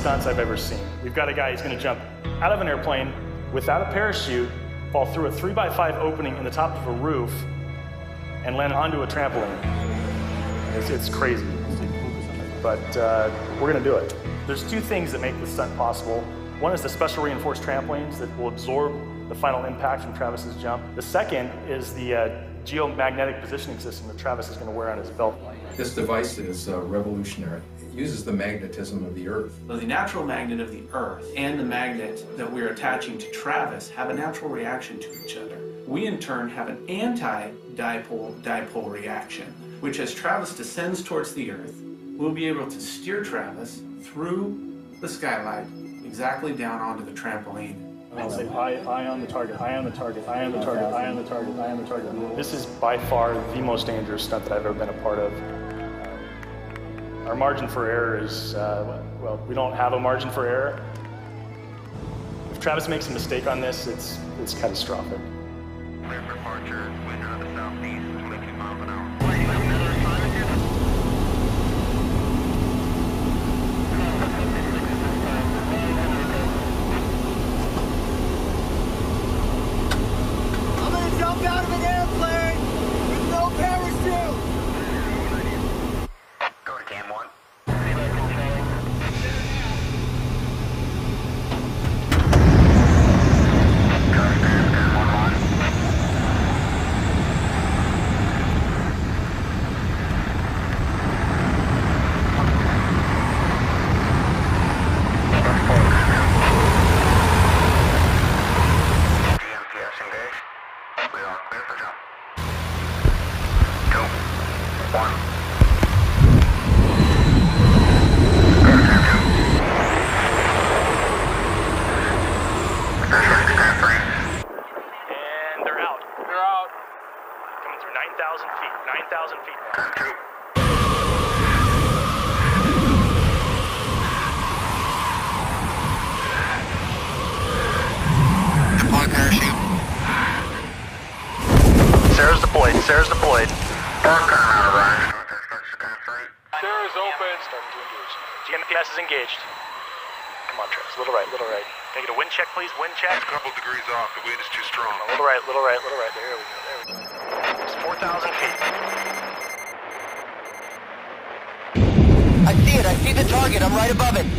stunts I've ever seen. We've got a guy who's going to jump out of an airplane without a parachute, fall through a 3x5 opening in the top of a roof, and land onto a trampoline. It's crazy, but we're going to do it. There's two things that make this stunt possible. One is the special reinforced trampolines that will absorb the final impact from Travis's jump. The second is the geomagnetic positioning system that Travis is going to wear on his belt. This device is revolutionary. It uses the magnetism of the Earth. So the natural magnet of the Earth and the magnet that we're attaching to Travis have a natural reaction to each other. We in turn have an anti-dipole-dipole reaction, which as Travis descends towards the Earth, we'll be able to steer Travis through the skylight exactly down onto the trampoline. I'll say eye on the target, eye on the target, eye on the target, eye on the target, eye on the target. This is by far the most dangerous stunt that I've ever been a part of. Our margin for error is, well, we don't have a margin for error. If Travis makes a mistake on this, it's catastrophic. Clear for departure, wind out of the southeast, 22 miles an hour. Jump out of an airplane with no parachute! Go to cam 1. And they're out. They're out. Coming through 9,000 feet. 9,000 feet now. Deploy parachute. Sarah's deployed. Sarah's deployed. Sarah's open. Starting to engage. GMPS is engaged. Come on, Travis. Little right, little right. Can I get a wind check, please? Wind check. A couple degrees off. The wind is too strong. A little right, little right, little right. There we go. There we go. It's 4,000 feet. I see it. I see the target. I'm right above it. 1,000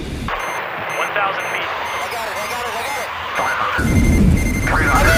feet. I got it. I got it. I got it. 500. 300.